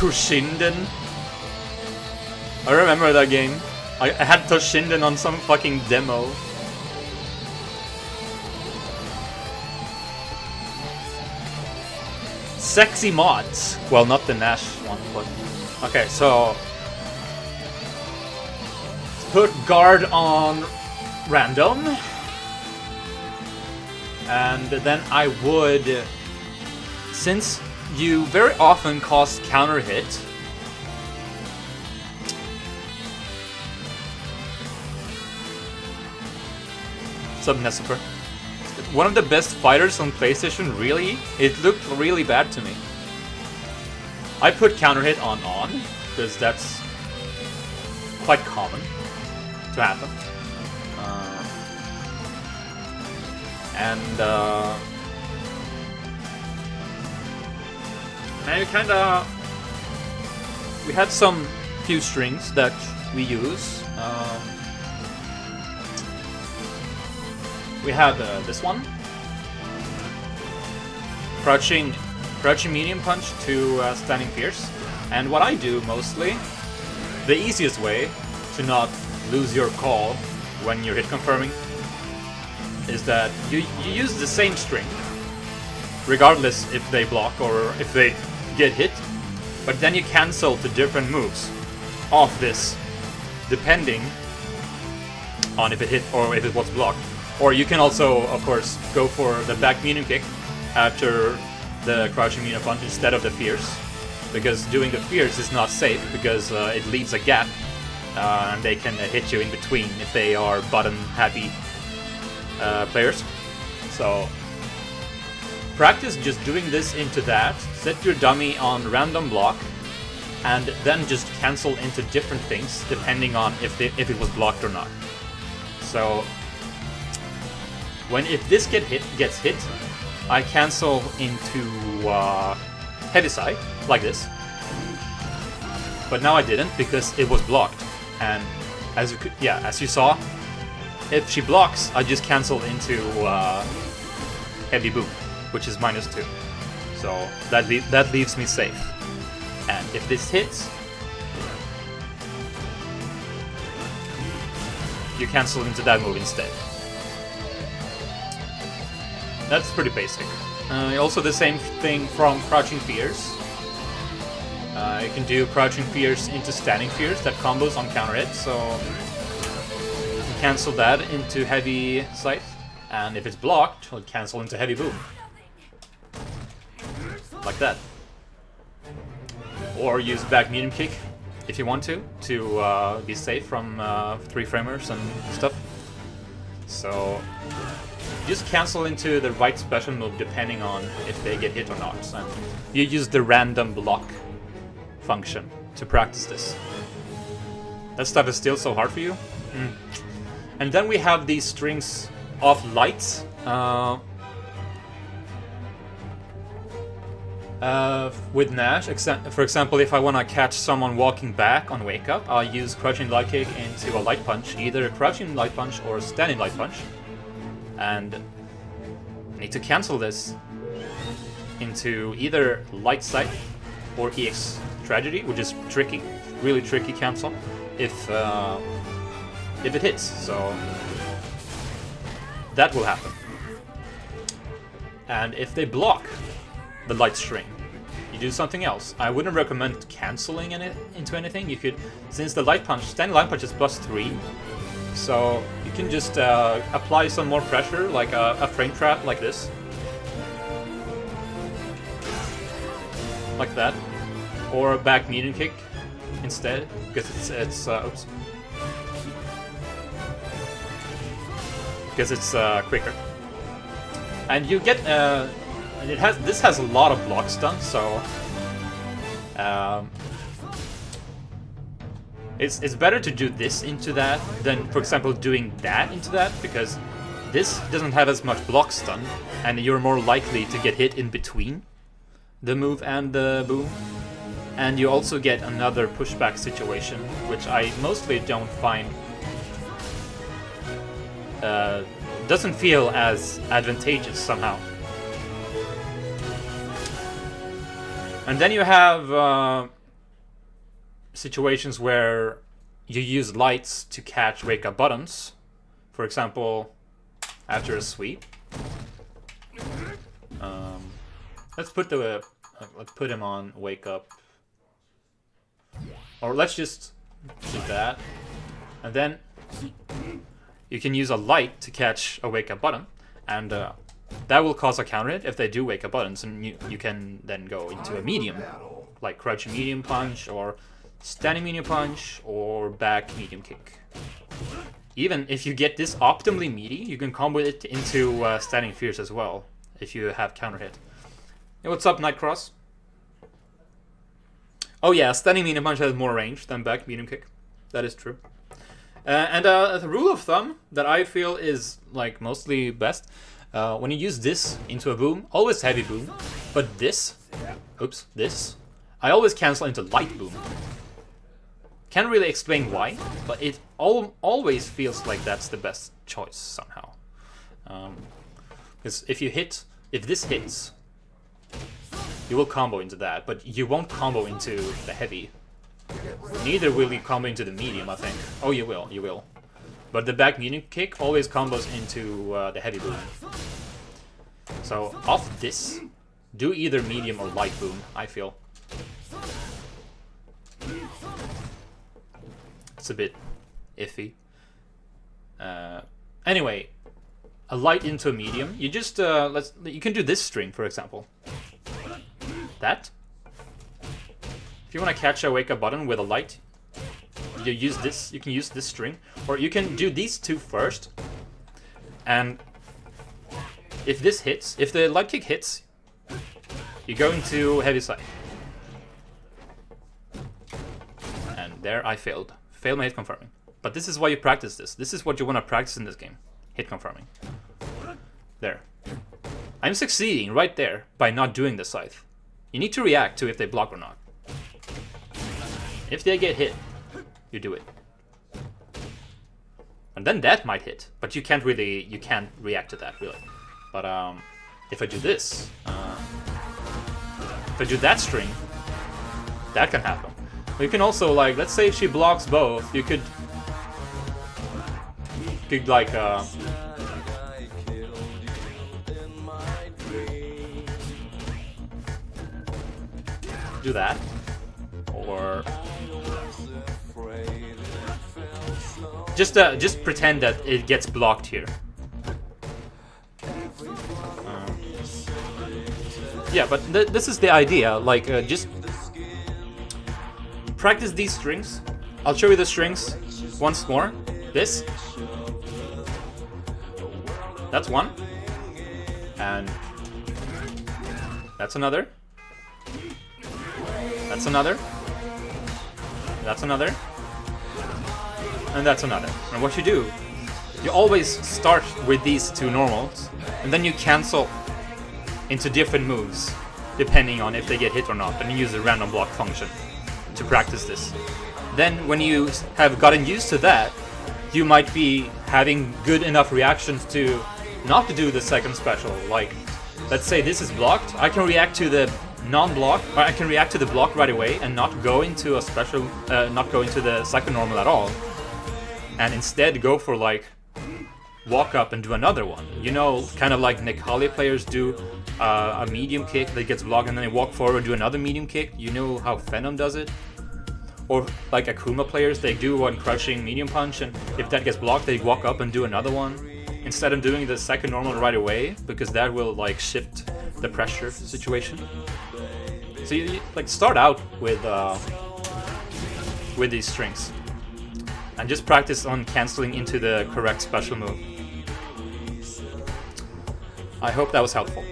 Toshinden. I remember that game. I had Toshinden on some fucking demo. Sexy mods. Well, not the Nash one, but... Okay, so... Let's put guard on random. And then I would... Since you very often cause counter hit... Subneciper. One of the best fighters on PlayStation, really? It looked really bad to me. I put counter hit on, because that's quite common to happen. And kinda... We had some few strings that we use. We have this one. Crouching medium punch to standing fierce. And what I do mostly, the easiest way to not lose your call when you're hit confirming, is that you use the same string, regardless if they block or if they get hit, but then you cancel the different moves off this, depending on if it hit or if it was blocked. Or you can also, of course, go for the back medium kick after the crouching medium punch instead of the fierce, because doing the fierce is not safe because it leaves a gap and they can hit you in between if they are button happy players. So practice just doing this into that, set your dummy on random block, and then just cancel into different things depending on if it was blocked or not. So if this gets hit, I cancel into heavy side like this. But now I didn't because it was blocked, and as you saw, if she blocks, I just cancel into heavy boom, which is -2. So that leaves me safe. And if this hits, you cancel into that move instead. That's pretty basic. Also the same thing from crouching fierce. You can do crouching fierce into standing fierce, that combos on counter hit, so you can cancel that into heavy scythe, and if it's blocked, it'll cancel into heavy boom. Like that. Or use back medium kick if you want to be safe from 3-framers and stuff. So just cancel into the right special move depending on if they get hit or not. And you use the random block function to practice this. That stuff is still so hard for you. And then we have these strings of lights. With Nash, for example, if I want to catch someone walking back on wake up, I'll use crouching light kick into a light punch, either a crouching light punch or a standing light punch. And I need to cancel this into either light sight or EX tragedy, which is tricky, really tricky cancel if it hits. So that will happen. And if they block the light string, you do something else. I wouldn't recommend canceling into anything. You could, since the light punch, standing light punch is +3, so you can just apply some more pressure, like a frame trap like this. Like that. Or a back medium kick instead, because it's oops. Because it's quicker. And you get this has a lot of block stun, so it's better to do this into that than, for example, doing that into that, because this doesn't have as much block stun, and you're more likely to get hit in between the move and the boom. And you also get another pushback situation, which I mostly don't find doesn't feel as advantageous somehow. And then you have situations where you use lights to catch wake up buttons. For example, after a sweep. Let's put him on wake up. Or let's just do that. And then you can use a light to catch a wake up button. And that will cause a counter hit if they do wake up buttons. And you can then go into a medium. Like crouching medium punch, or standing medium punch, or back medium kick. Even if you get this optimally meaty, you can combo it into standing fierce as well, if you have counter hit. Hey, what's up, Nightcross? Oh yeah, standing medium punch has more range than back medium kick. That is true. And the rule of thumb that I feel is like mostly best, when you use this into a boom, always heavy boom, but this, I always cancel into light boom. Can't really explain why, but it always feels like that's the best choice somehow. Because if this hits, you will combo into that, but you won't combo into the heavy. Neither will you combo into the medium, I think. Oh, you will. But the back medium kick always combos into the heavy boom. So off this, do either medium or light boom, I feel. It's a bit iffy. Anyway, a light into a medium. You just you can do this string, for example. That. If you want to catch a wake up button with a light, you use this. You can use this string, or you can do these two first. And if this hits, if the light kick hits, you go into heavy side. And there I failed. Failed my hit confirming. But this is why you practice this. This is what you want to practice in this game. Hit confirming. There. I'm succeeding right there by not doing the scythe. You need to react to if they block or not. If they get hit, you do it. And then that might hit, but you can't react to that really. But if I do this, if I do that string, that can happen. You can also, like, let's say if she blocks both, you could like do that, or just pretend that it gets blocked here. Yeah, but this is the idea. Like, just practice these strings. I'll show you the strings once more. This. That's one. And that's another. That's another. That's another. And that's another. And what you do, you always start with these two normals, and then you cancel into different moves, depending on if they get hit or not, and you use the random block function to practice this. Then when you have gotten used to that, you might be having good enough reactions to not to do the second special. Like, let's say this is blocked, I can react to the non-block, or I can react to the block right away and not go into a special, not go into the second normal at all, and instead go for like walk up and do another one. You know, kind of like Nick Holly players do a medium kick that gets blocked and then they walk forward, do another medium kick. You know how Venom does it? Or like Akuma players, they do one crushing medium punch, and if that gets blocked, they walk up and do another one instead of doing the second normal right away, because that will like shift the pressure situation. So you like start out with these strings and just practice on canceling into the correct special move. I hope that was helpful.